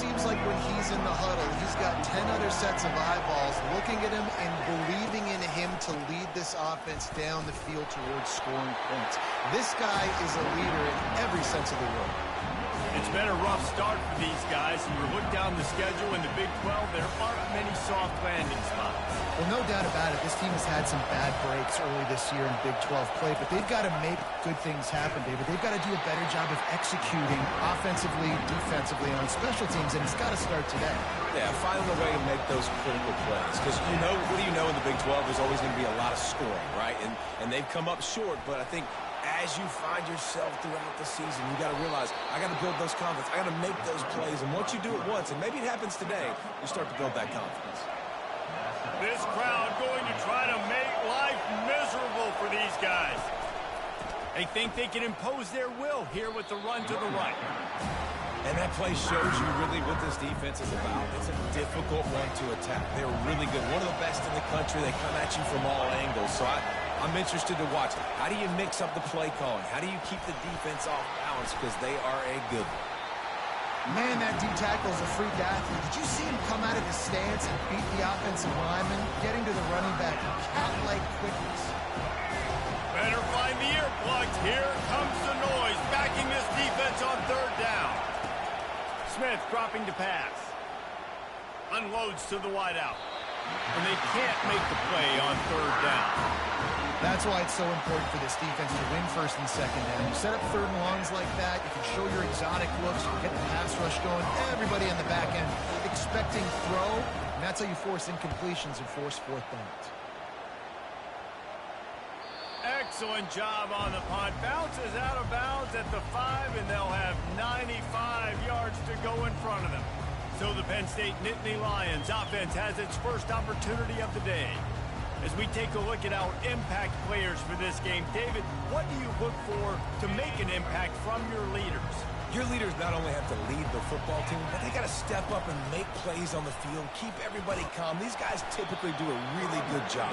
seems like when he's in the huddle, he's got 10 other sets of eyeballs looking at him and believing in him to lead this offense down the field towards scoring points. This guy is a leader in every sense of the word. It's been a rough start for these guys, and you look down the schedule in the Big 12, there aren't many soft landing spots. Well, no doubt about it. This team has had some bad breaks early this year in Big 12 play, but they've got to make good things happen, David. They've got to do a better job of executing offensively, defensively, and on special teams, and it's got to start today. Yeah, finding a way to make those critical plays. Because, what do you know in the Big 12? There's always going to be a lot of scoring, right? And they've come up short, but I think as you find yourself throughout the season, you got to realize, I got to build those confidence. I got to make those plays. And once you do it once, and maybe it happens today, you start to build that confidence. This crowd going to try to make life miserable for these guys. They think they can impose their will here with the run to the right. And that play shows you really what this defense is about. It's a difficult one to attack. They're really good. One of the best in the country. They come at you from all angles. So I'm interested to watch. How do you mix up the play calling? How do you keep the defense off balance? Because they are a good one. Man, that D tackle is a freak athlete. Did you see him come out of his stance and beat the offensive lineman, getting to the running back with cat-like quickness? Better find the earplugs. Here comes the noise, backing this defense on third down. Smith dropping to pass. Unloads to the wideout. And they can't make the play on third down. That's why it's so important for this defense to win first and second down. You set up third and longs like that, you can show your exotic looks, you can get the pass rush going, everybody in the back end expecting throw, and that's how you force incompletions and force fourth downs. Excellent job on the punt. Bounces out of bounds at the 5, and they'll have 95 yards to go in front of them. So the Penn State Nittany Lions offense has its first opportunity of the day. As we take a look at our impact players for this game, David, what do you look for to make an impact from your leaders? Your leaders not only have to lead the football team, but they got to step up and make plays on the field, keep everybody calm. These guys typically do a really good job.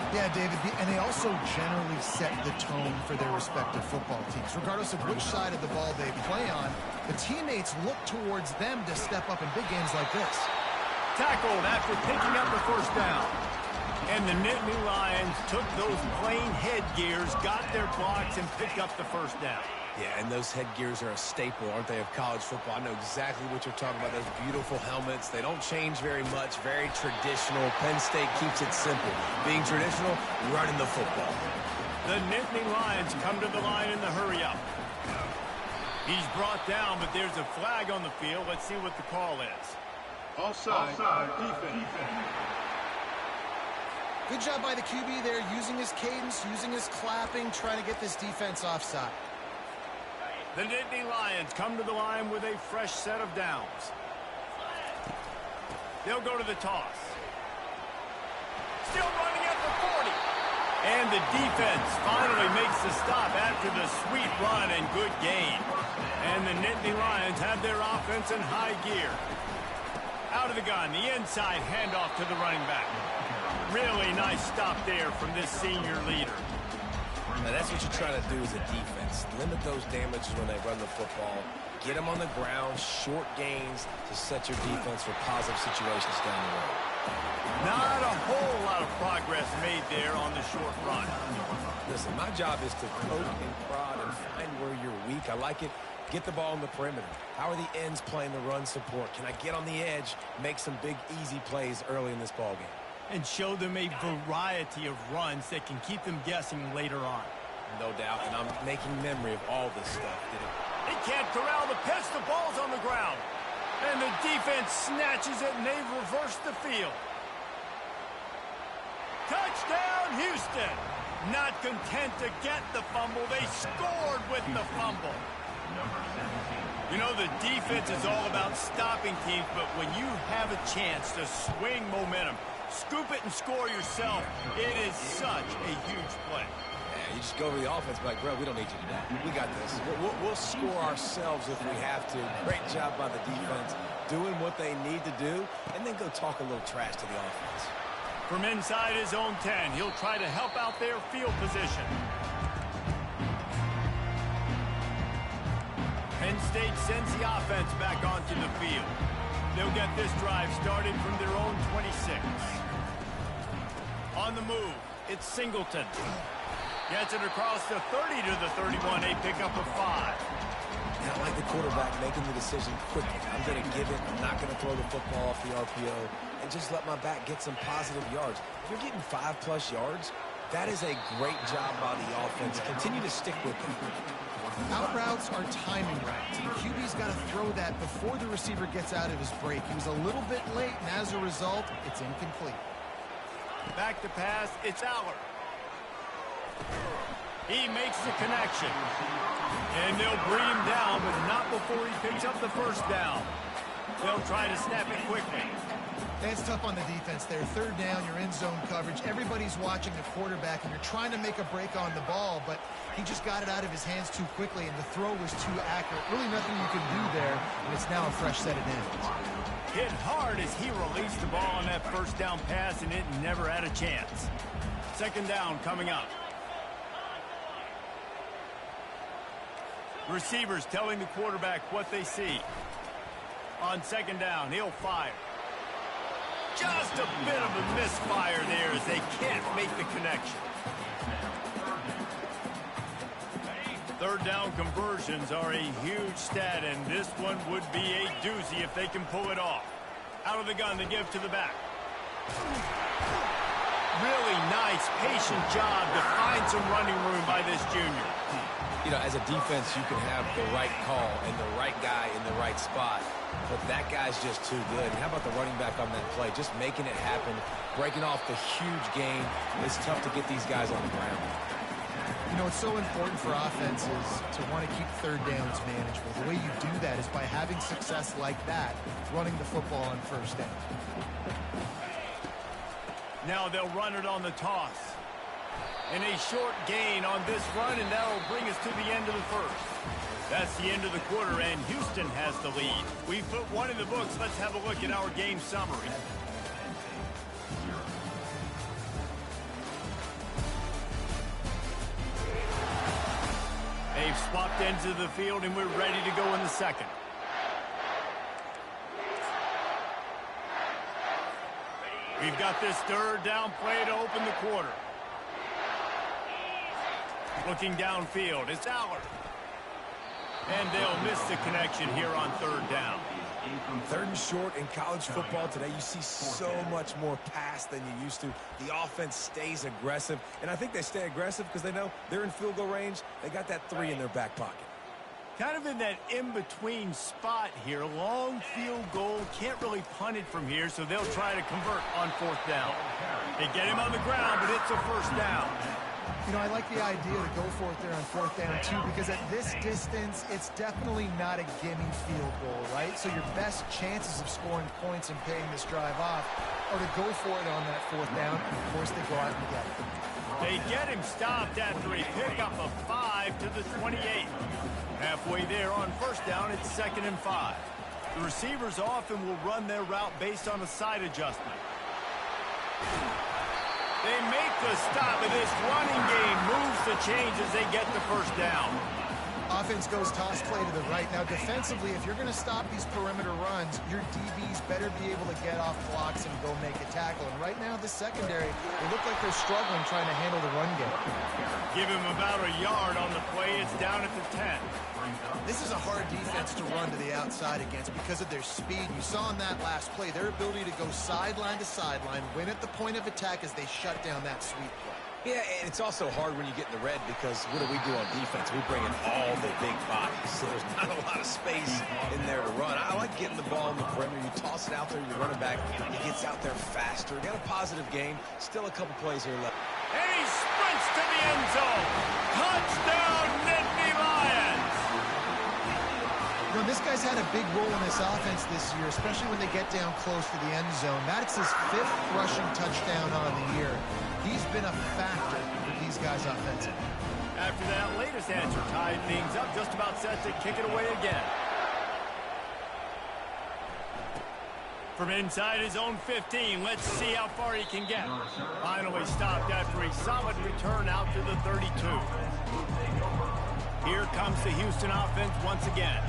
Yeah, David, and they also generally set the tone for their respective football teams. Regardless of which side of the ball they play on, the teammates look towards them to step up in big games like this. Tackled after picking up the first down. And the Nittany Lions took those plain headgears, got their blocks, and picked up the first down. Yeah, and those headgears are a staple, aren't they, of college football? I know exactly what you're talking about, those beautiful helmets. They don't change very much, very traditional. Penn State keeps it simple. Being traditional, running the football. The Nittany Lions come to the line in the hurry-up. He's brought down, but there's a flag on the field. Let's see what the call is. Offside. Defense. Good job by the QB there, using his cadence, using his clapping, trying to get this defense offside. The Nittany Lions come to the line with a fresh set of downs. They'll go to the toss. Still running at the 40. And the defense finally makes the stop after the sweet run and good gain. And the Nittany Lions have their offense in high gear. Out of the gun, the inside handoff to the running back. Really nice stop there from this senior leader. Now that's what you're trying to do as a defense. Limit those damages when they run the football. Get them on the ground, short gains to set your defense for positive situations down the road. Not a whole lot of progress made there on the short run. Listen, my job is to poke and prod and find where you're weak. I like it. Get the ball in the perimeter. How are the ends playing the run support? Can I get on the edge, make some big, easy plays early in this ballgame? And show them a variety of runs that can keep them guessing later on. No doubt, and I'm making memory of all this stuff. They can't corral the pitch. The ball's on the ground. And the defense snatches it, and they reverse the field. Touchdown, Houston. Not content to get the fumble, they scored with the fumble. You know, the defense is all about stopping teams, but when you have a chance to swing momentum, scoop it and score yourself, it is such a huge play. Yeah, you just go over the offense, like, bro, we don't need you to do that. We got this. We'll score ourselves if we have to. Great job by the defense, doing what they need to do, and then go talk a little trash to the offense. From inside his own 10, he'll try to help out their field position. Penn State sends the offense back onto the field. They'll get this drive started from their own 26. On the move, it's Singleton. Gets it across the 30 to the 31, a pickup of 5. And I like the quarterback making the decision quickly. I'm going to give it. I'm not going to throw the football off the RPO and just let my back get some positive yards. If you're getting 5+ yards, that is a great job by the offense. Continue to stick with them. Out routes are timing routes. The QB's got to throw that before the receiver gets out of his break. He was a little bit late, and as a result, it's incomplete. Back to pass, it's Aller. He makes the connection. And they'll bring him down, but not before he picks up the first down. They'll try to snap it quickly. It's tough on the defense there. Third down, you're in zone coverage. Everybody's watching the quarterback, and you're trying to make a break on the ball, but he just got it out of his hands too quickly, and the throw was too accurate. Really nothing you can do there, and it's now a fresh set of downs. Hit hard as he released the ball on that first down pass, and it never had a chance. Second down coming up. Receivers telling the quarterback what they see. On second down, he'll fire. Just a bit of a misfire there as they can't make the connection. Third down conversions are a huge stat, and this one would be a doozy if they can pull it off. Out of the gun to give to the back. Really nice, patient job to find some running room by this junior. You know, as a defense, you can have the right call and the right guy in the right spot, but that guy's just too good. And how about the running back on that play? Just making it happen, breaking off the huge gain. It's tough to get these guys on the ground. You know, it's so important for offenses to want to keep third downs manageable. The way you do that is by having success like that, running the football on first down. Now they'll run it on the toss. And a short gain on this run, and that'll bring us to the end of the first. That's the end of the quarter, and Houston has the lead. We put one in the books. Let's have a look at our game summary. They've swapped ends of the field, and we're ready to go in the second. We've got this third down play to open the quarter. Looking downfield, it's Aller. And they'll miss the connection here on third down. Third and short in college football today, you see so much more pass than you used to. The offense stays aggressive, and I think they stay aggressive because they know they're in field goal range. They got that 3 in their back pocket. Kind of in that in-between spot here. Long field goal, can't really punt it from here, so they'll try to convert on fourth down. They get him on the ground, but it's a first down. You know, I like the idea to go for it there on fourth down, too, because at this distance, it's definitely not a gimme field goal, right? So your best chances of scoring points and paying this drive off are to go for it on that fourth down. And of course, they go out and get it. They get him stopped after a pickup of 5 to the 28. Halfway there on first down, it's 2nd and 5. The receivers often will run their route based on a side adjustment. They make the stop, and this running game moves the chains as they get the first down. Offense goes toss play to the right. Now, defensively, if you're going to stop these perimeter runs, your DBs better be able to get off blocks and go make a tackle. And right now, the secondary, they look like they're struggling trying to handle the run game. Give him about a yard on the play. It's down at the 10. This is a hard defense to run to the outside against because of their speed. You saw in that last play their ability to go sideline to sideline, win at the point of attack as they shut down that sweep play. Yeah, and it's also hard when you get in the red because what do we do on defense? We bring in all the big bodies, so there's not a lot of space in there to run. I like getting the ball in the perimeter. You toss it out there, you run it back. He gets out there faster. Got a positive game. Still a couple plays here left. And he sprints to the end zone. Touchdown, Nittany Lions! You know, this guy's had a big role in this offense this year, especially when they get down close to the end zone. That's his 5th rushing touchdown on the year. He's been a factor for these guys offensively. After that latest answer tied things up, just about set to kick it away again. From inside his own 15, let's see how far he can get. Finally stopped after a solid return out to the 32. Here comes the Houston offense once again.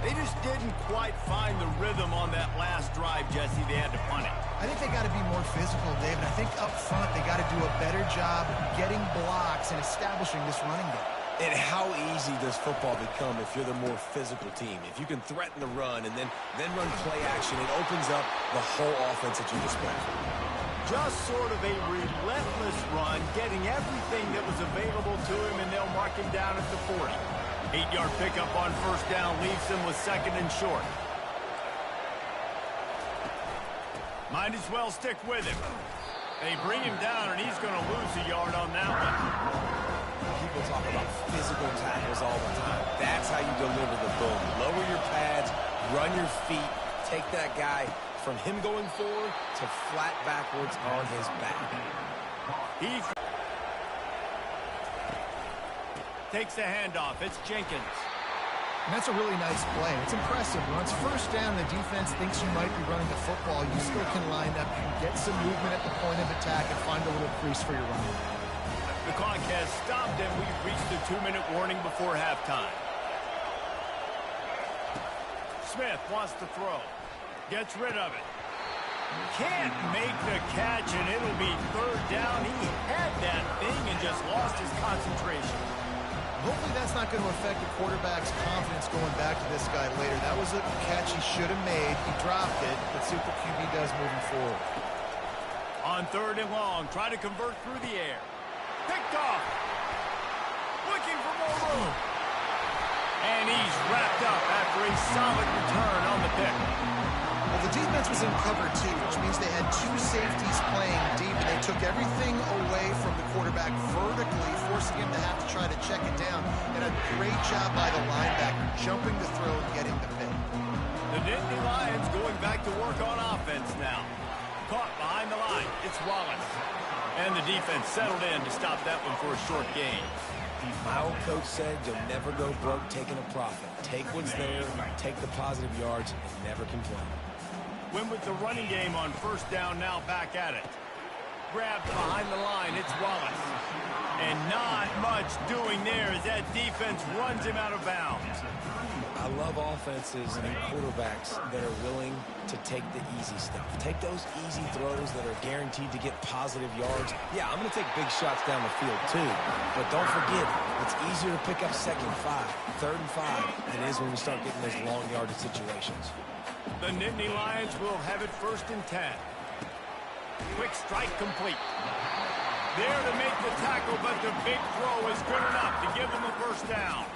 They just didn't quite find the rhythm on that last drive, Jesse. They had to punt it. I think they got to be more physical, David. I think up front they got to do a better job getting blocks and establishing this running game. And how easy does football become if you're the more physical team? If you can threaten the run and then run play action, it opens up the whole offense that you expect. Just sort of a relentless run, getting everything that was available to him, and they'll mark him down at the 40. 8-yard pickup on first down leaves them with second and short. Might as well stick with him. They bring him down, and he's going to lose a yard on that one. People talk about physical tackles all the time. That's how you deliver the boom. Lower your pads, run your feet, take that guy from him going forward to flat backwards on his back. He takes the handoff. It's Jenkins. And that's a really nice play. It's impressive. When it's first down, the defense thinks you might be running the football. You still can line up, get some movement at the point of attack, and find a little crease for your run. The clock has stopped, and we've reached the 2-minute warning before halftime. Smith wants to throw. Gets rid of it. Can't make the catch, and it'll be third down. He had that thing and just lost his concentration. Hopefully that's not going to affect the quarterback's confidence going back to this guy later. That was a catch he should have made. He dropped it. Let's see what the QB does moving forward. On third and long, try to convert through the air. Picked off. Looking for more room. And he's wrapped up after a solid return on the pick. Well, the defense was in cover two, which means they had two safeties playing deep, and they took everything away from the quarterback vertically, forcing him to have to try to check it down. And a great job by the linebacker, jumping the throw and getting the pick. The Nittany Lions going back to work on offense now. Caught behind the line. It's Wallace. And the defense settled in to stop that one for a short gain. My old coach said you'll never go broke taking a profit. Take what's there, take the positive yards, and never complain. Win with the running game on first down, now back at it. Grabbed behind the line, it's Wallace. And not much doing there as that defense runs him out of bounds. I love offenses and quarterbacks that are willing to take the easy stuff. Take those easy throws that are guaranteed to get positive yards. Yeah, I'm going to take big shots down the field too. But don't forget, it's easier to pick up second 5, third and 5 than it is when we start getting those long yardage situations. The Nittany Lions will have it first and 10. Quick strike complete. There to make the tackle, but the big throw is good enough to give them a first down.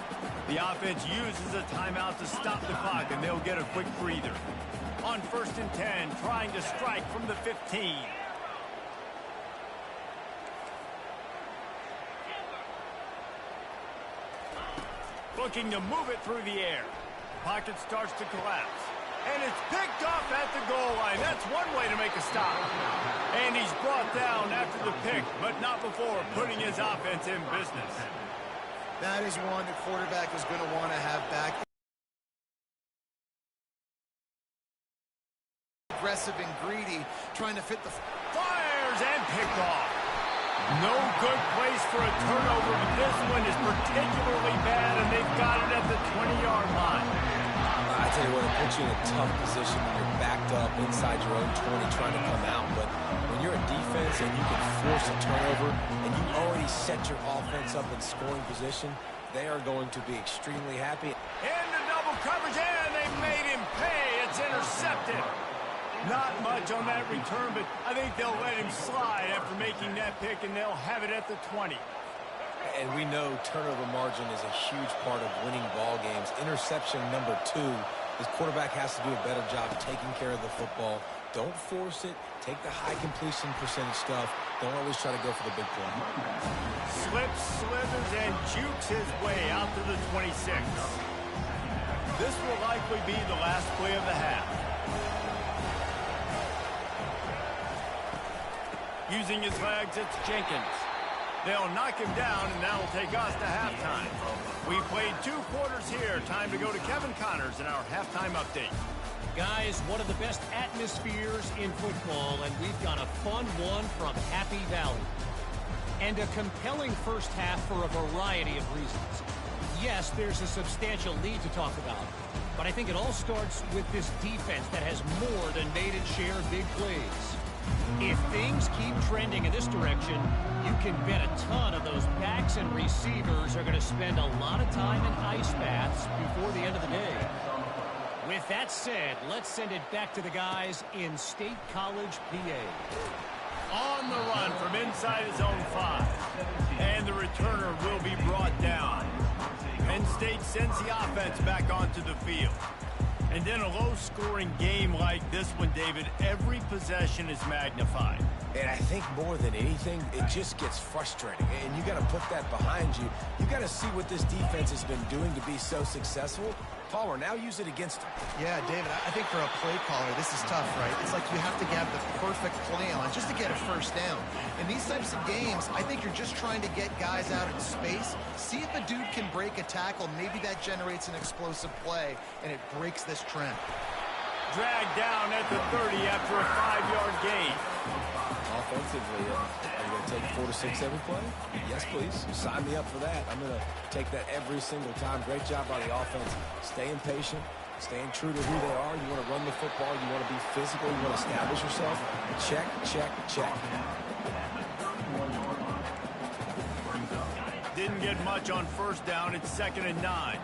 The offense uses a timeout to stop the clock, and they'll get a quick breather. On first and 10, trying to strike from the 15. Looking to move it through the air. Pocket starts to collapse. And it's picked off at the goal line. That's one way to make a stop. And he's brought down after the pick, but not before putting his offense in business. That is one the quarterback is going to want to have back. Aggressive and greedy, trying to fit the... Fires and picked off. No good place for a turnover, but this one is particularly bad, and they've got it at the 20-yard line. I tell you what, it puts you in a tough position when you're backed up inside your own 20 trying to come out. But when you're a defense and you can force a turnover and you already set your offense up in scoring position, they are going to be extremely happy. Into double coverage, and they made him pay. It's intercepted. Not much on that return, but I think they'll let him slide after making that pick, and they'll have it at the 20. And we know turnover margin is a huge part of winning ball games. Interception number 2, this quarterback has to do a better job taking care of the football. Don't force it. Take the high completion percentage stuff. Don't always try to go for the big play. Slips, slithers, and jukes his way out to the 26. This will likely be the last play of the half. Using his legs, it's Jenkins. They'll knock him down, and that'll take us to halftime. We played 2 quarters here. Time to go to Kevin Connors in our halftime update. Guys, one of the best atmospheres in football, and we've got a fun one from Happy Valley. And a compelling first half for a variety of reasons. Yes, there's a substantial lead to talk about, But I think it all starts with this defense that has more than made its share of big plays. If things keep trending in this direction, you can bet a ton of those backs and receivers are going to spend a lot of time in ice baths before the end of the day. With that said, let's send it back to the guys in State College, PA. On the run from inside his own 5. And the returner will be brought down. Penn State sends the offense back onto the field. And in a low-scoring game like this one, David, every possession is magnified. And I think more than anything, it just gets frustrating. And you got to put that behind you. You got to see what this defense has been doing to be so successful. Palmer, now use it against him. Yeah, David, I think for a play caller, this is tough, right? It's like you have to have the perfect play on just to get a first down. In these types of games, I think you're just trying to get guys out in space, see if a dude can break a tackle. Maybe that generates an explosive play, and it breaks this trend. Dragged down at the 30 after a 5-yard gain. Offensively, are you going to take 4 to 6 every play? Yes, please. Sign me up for that. I'm going to take that every single time. Great job by the offense. Staying patient, staying true to who they are. You want to run the football. You want to be physical. You want to establish yourself. Check, check, check. Didn't get much on first down. It's 2nd and 9.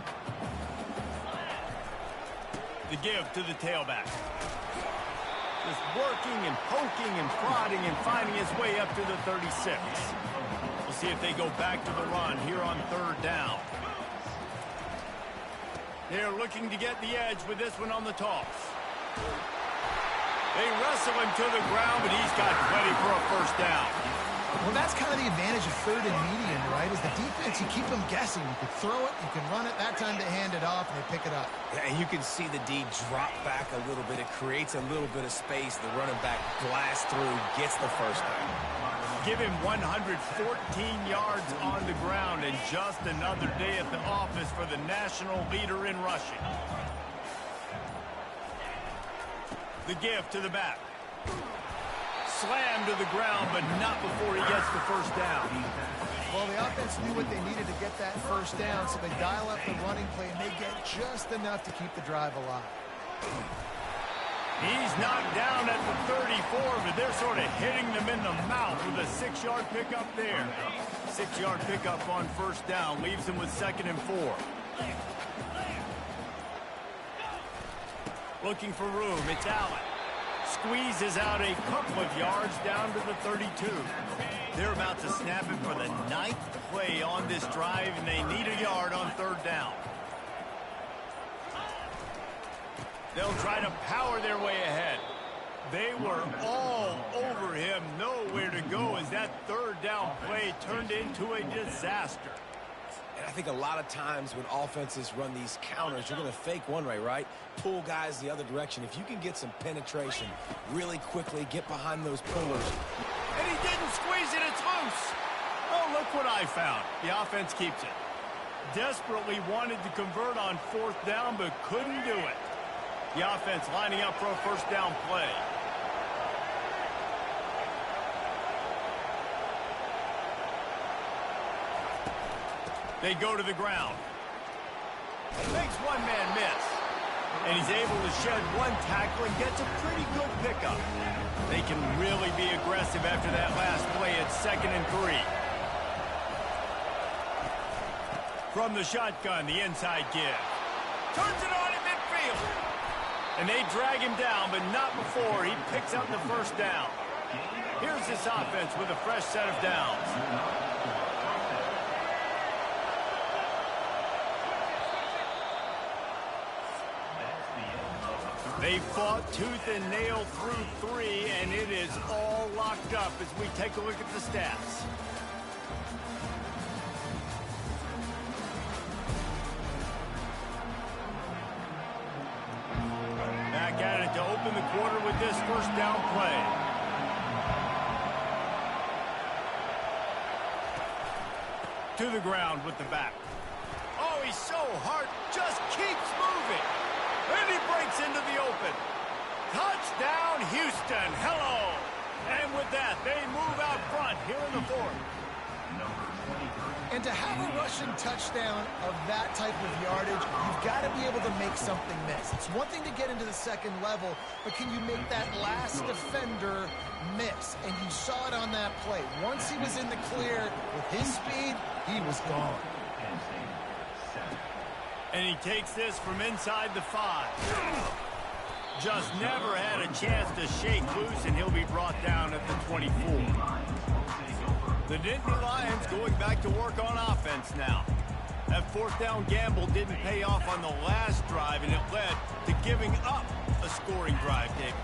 The give to the tailback. Just working and poking and prodding and finding his way up to the 36. We'll see if they go back to the run here on 3rd down. They're looking to get the edge with this one on the toss. They wrestle him to the ground, but he's got plenty for a first down. Well, that's kind of the advantage of 3rd and medium, right? Is the defense, you keep them guessing. You can throw it, you can run it. That time they hand it off, and they pick it up. Yeah, and you can see the D drop back a little bit. It creates a little bit of space. The running back blasts through, gets the first down. Give him 114 yards on the ground, and just another day at the office for the national leader in rushing. The give to the back. Slammed to the ground, but not before he gets the first down. Well, the offense knew what they needed to get that first down, so they dial up the running play, and they get just enough to keep the drive alive. He's knocked down at the 34, but they're sort of hitting them in the mouth with a 6-yard pickup there. 6-yard pickup on first down leaves them with 2nd and 4. Looking for room, it's Allen. Squeezes out a couple of yards down to the 32. They're about to snap it for the 9th play on this drive, and they need a yard on 3rd down. They'll try to power their way ahead. They were all over him, nowhere to go as that 3rd down play turned into a disaster. And I think a lot of times when offenses run these counters, you're going to fake one way, right? Pull guys the other direction. If you can get some penetration really quickly, get behind those pullers. And he didn't squeeze it, it's loose. Oh, look what I found. The offense keeps it. Desperately wanted to convert on 4th down, but couldn't do it. The offense lining up for a first down play. They go to the ground. Makes one man miss. And he's able to shed one tackle and gets a pretty good pickup. They can really be aggressive after that last play at 2nd and 3. From the shotgun, the inside give. Turns it on in midfield. And they drag him down, but not before he picks up the first down. Here's this offense with a fresh set of downs. They fought tooth and nail through 3, and it is all locked up as we take a look at the stats. Back at it to open the quarter with this first down play. To the ground with the back. Oh, he's so hard, just keeps moving. And he breaks into the open. Touchdown, Houston. Hello. And with that, they move out front here in the 4th. And to have a rushing touchdown of that type of yardage, you've got to be able to make something miss. It's one thing to get into the second level, but can you make that last defender miss? And you saw it on that play. Once he was in the clear with his speed, he was gone. And he takes this from inside the 5. Just never had a chance to shake loose, and he'll be brought down at the 24. The Nittany Lions going back to work on offense now. That fourth down gamble didn't pay off on the last drive, and it led to giving up a scoring drive, David.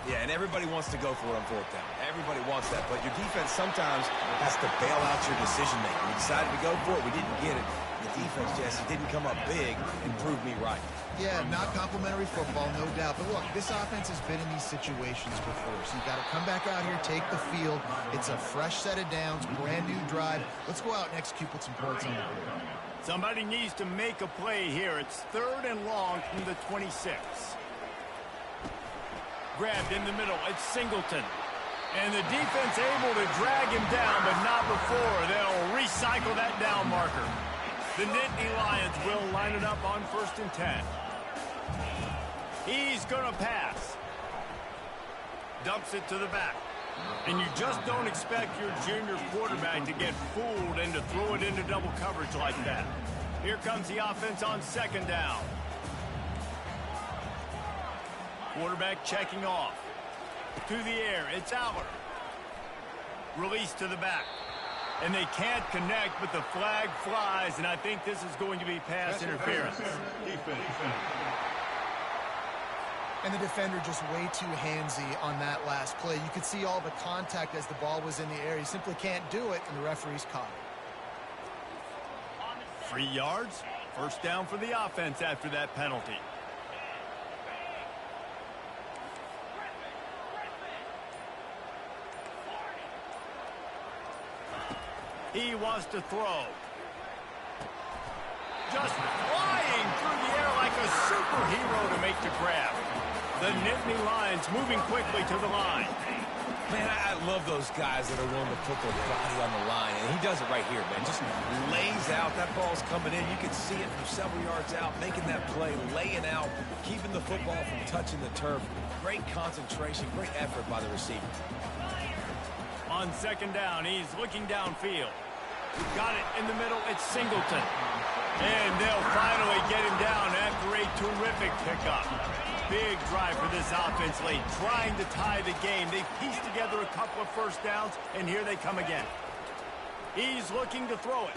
Yeah, and everybody wants to go for it on fourth down. Everybody wants that, but your defense sometimes has to bail out your decision-making. We decided to go for it. We didn't get it. The defense, Jesse, didn't come up big and prove me right. Yeah, not complimentary football, no doubt. But look, this offense has been in these situations before, so you've got to come back out here, take the field. It's a fresh set of downs, brand new drive. Let's go out and execute with some points on the board. Somebody needs to make a play here. It's 3rd and long from the 26. Grabbed in the middle. It's Singleton. And the defense able to drag him down, but not before. They'll recycle that down marker. The Nittany Lions will line it up on 1st and 10. He's going to pass. Dumps it to the back. And you just don't expect your junior quarterback to get fooled and to throw it into double coverage like that. Here comes the offense on 2nd down. Quarterback checking off. To the air, it's Aller. Release to the back. And they can't connect, but the flag flies, and I think this is going to be pass interference. And the defender just way too handsy on that last play. You could see all the contact as the ball was in the air. He simply can't do it, and the referee's caught it. 3 yards. 1st down for the offense after that penalty. He wants to throw. Just flying through the air like a superhero to make the grab. The Nittany Lions moving quickly to the line. Man, I love those guys that are willing to put their body on the line, and he does it right here, man. Just lays out. That ball's coming in. You can see it from several yards out, making that play, laying out, keeping the football from touching the turf. Great concentration, great effort by the receiver. On 2nd down, he's looking downfield. Got it in the middle. It's Singleton. And they'll finally get him down after a terrific pickup. Big drive for this offense late, trying to tie the game. They pieced together a couple of 1st downs, and here they come again. He's looking to throw it.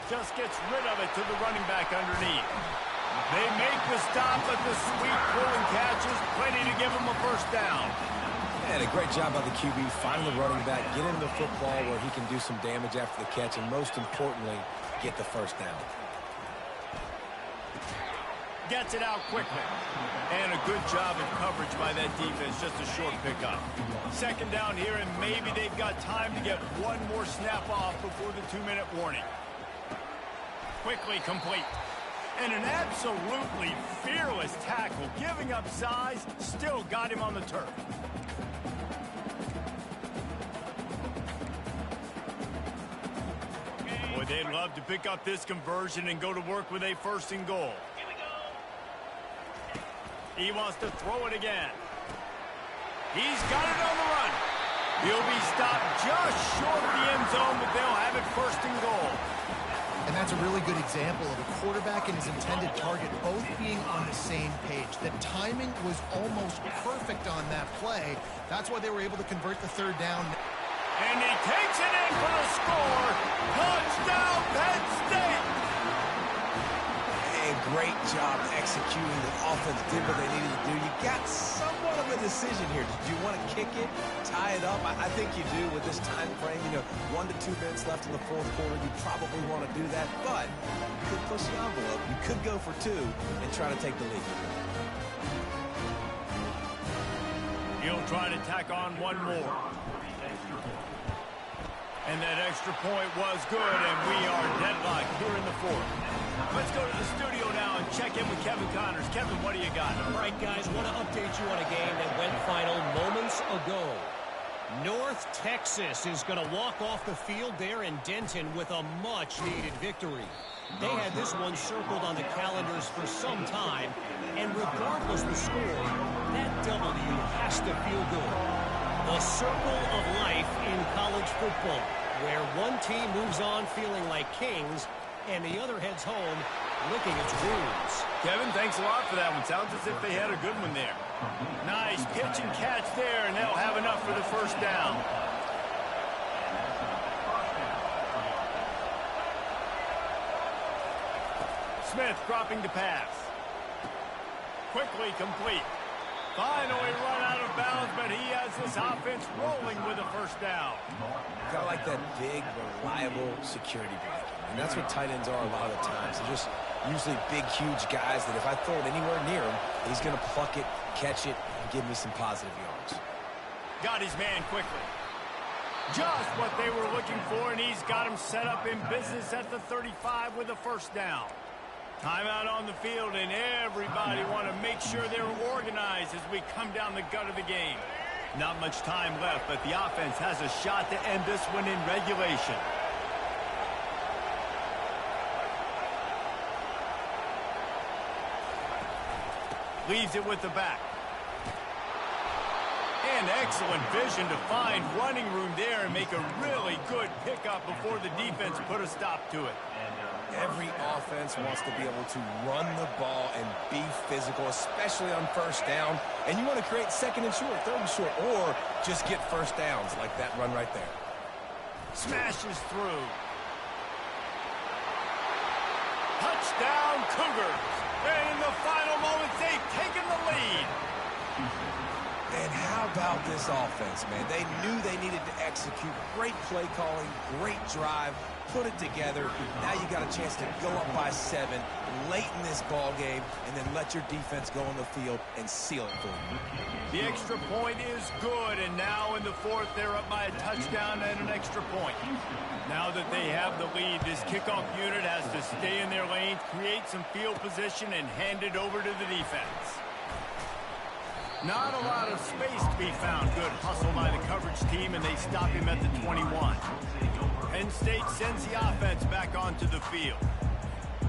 Just gets rid of it to the running back underneath. They make the stop, but the sweet pulling catch is plenty to give them a 1st down. And a great job by the QB, finding the running back, get him the football where he can do some damage after the catch, and most importantly, get the 1st down. Gets it out quickly. And a good job of coverage by that defense, just a short pickup. 2nd down here, and maybe they've got time to get one more snap off before the 2-minute warning. Quickly complete. And an absolutely fearless tackle, giving up size, still got him on the turf. Boy, they'd love to pick up this conversion and go to work with a 1st and goal. He wants to throw it again. He's got it on the run. He'll be stopped just short of the end zone, but they'll have it 1st and goal. And that's a really good example of a quarterback and his intended target both being on the same page. The timing was almost perfect on that play. That's why they were able to convert the 3rd down. And he takes it in for the score. Touchdown, Penn State! And great job executing. The offense did what they needed to do. You got somewhat of a decision here. Did you want to kick it, tie it up? I think you do with this time frame. 1 to 2 minutes left in the 4th quarter. You probably want to do that, but you could push the envelope. You could go for 2 and try to take the lead. He'll try to tack on one more. And that extra point was good, and we are deadlocked here in the 4th. Let's go to the studio now and check in with Kevin Connors. Kevin, what do you got? All right, guys, want to update you on a game that went final moments ago. North Texas is going to walk off the field there in Denton with a much-needed victory. They had this one circled on the calendars for some time, and regardless of the score, that W has to feel good. The circle of life in college football, where one team moves on feeling like kings, and the other heads home licking its wounds. Kevin, thanks a lot for that one. Sounds as if they had a good one there. Nice pitch and catch there, and they'll have enough for the first down. Smith dropping to pass. Quickly complete. Finally run out of bounds, but he has this offense rolling with a first down. Got like that big, reliable security blanket. And that's what tight ends are a lot of the times. They're just usually big, huge guys that if I throw it anywhere near him, he's going to pluck it, catch it, and give me some positive yards. Got his man quickly. Just what they were looking for, and he's got him set up in business at the 35 with a first down. Timeout on the field, and everybody want to make sure they're organized as we come down the gut of the game. Not much time left, but the offense has a shot to end this one in regulation. Leaves it with the back. And excellent vision to find running room there and make a really good pickup before the defense put a stop to it. Every offense wants to be able to run the ball and be physical, especially on first down. And you want to create second and short, third and short, or just get first downs like that run right there. Smashes through. Touchdown, Cougars. And in the final moments, they've taken the lead. And how about this offense, man? They knew they needed to execute. Great play calling, great drive, put it together. Now you got a chance to go up by 7 late in this ball game and then let your defense go on the field and seal it for you. The extra point is good, and now in the fourth, they're up by a touchdown and an extra point. Now that they have the lead, this kickoff unit has to stay in their lanes, create some field position, and hand it over to the defense. Not a lot of space to be found. Good hustle by the coverage team, and they stop him at the 21. Penn State sends the offense back onto the field.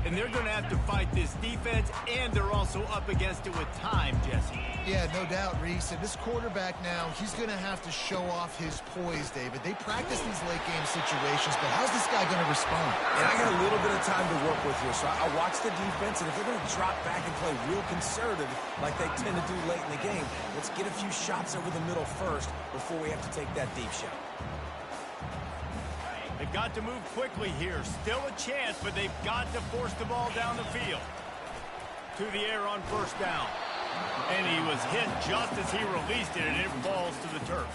And they're going to have to fight this defense, and they're also up against it with time, Jesse. Yeah, no doubt, Reese. And this quarterback now, he's going to have to show off his poise, David. They practice these late-game situations, but how's this guy going to respond? And I got a little bit of time to work with here, so I watch the defense, and if they're going to drop back and play real conservative like they tend to do late in the game, let's get a few shots over the middle first before we have to take that deep shot. They've got to move quickly here. Still a chance, but they've got to force the ball down the field. To the air on first down. And he was hit just as he released it, and it falls to the turf.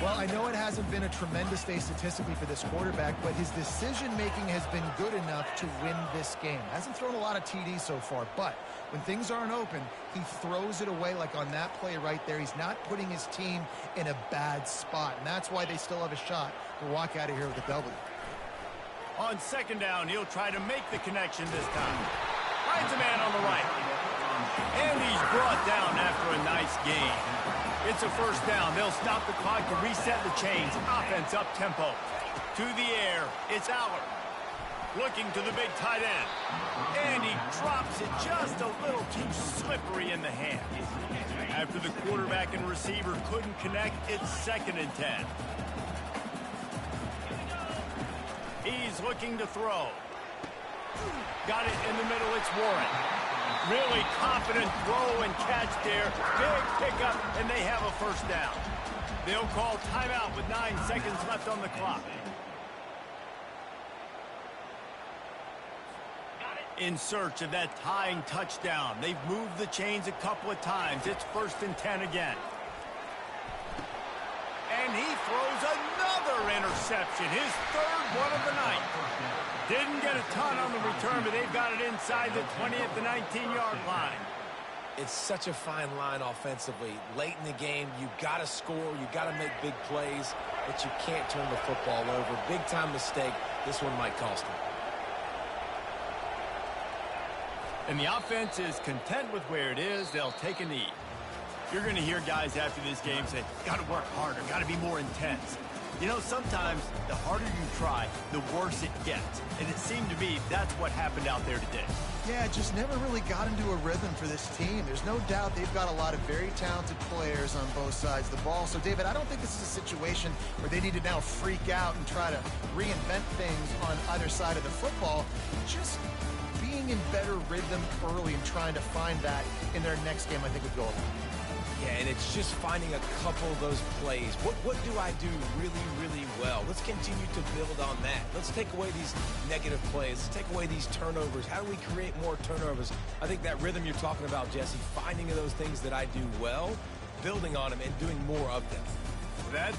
Well, I know it hasn't been a tremendous day statistically for this quarterback, but his decision-making has been good enough to win this game. Hasn't thrown a lot of TDs so far, but when things aren't open, he throws it away like on that play right there. He's not putting his team in a bad spot, and that's why they still have a shot to walk out of here with a W. On second down, he'll try to make the connection this time. Finds a man on the right. And he's brought down after a nice gain. It's a first down. They'll stop the clock to reset the chains. Offense up tempo. To the air. It's Aller. Looking to the big tight end. And he drops it just a little too slippery in the hand. After the quarterback and receiver couldn't connect, it's 2nd and 10. He's looking to throw. Got it in the middle. It's Warren. Really confident throw and catch there. Big pickup, and they have a first down. They'll call timeout with 9 seconds left on the clock. In search of that tying touchdown. They've moved the chains a couple of times. It's 1st and 10 again. And he throws another interception. His 3rd one of the night. Didn't get a ton on the return, but they've got it inside the 20 at the 19-yard line. It's such a fine line offensively. Late in the game, you got to score, you got to make big plays, but you can't turn the football over. Big-time mistake. This one might cost them. And the offense is content with where it is. They'll take a knee. You're going to hear guys after this game say, got to work harder, got to be more intense. You know, sometimes the harder you try, the worse it gets. And it seemed to me that's what happened out there today. Yeah, just never really got into a rhythm for this team. There's no doubt they've got a lot of very talented players on both sides of the ball. So, David, I don't think this is a situation where they need to now freak out and try to reinvent things on either side of the football. Just being in better rhythm early and trying to find that in their next game, I think would go a long way. Yeah, and it's just finding a couple of those plays. What do I do really, really well? Let's continue to build on that. Let's take away these negative plays. Let's take away these turnovers. How do we create more turnovers? I think that rhythm you're talking about, Jesse, finding those things that I do well, building on them, and doing more of them. That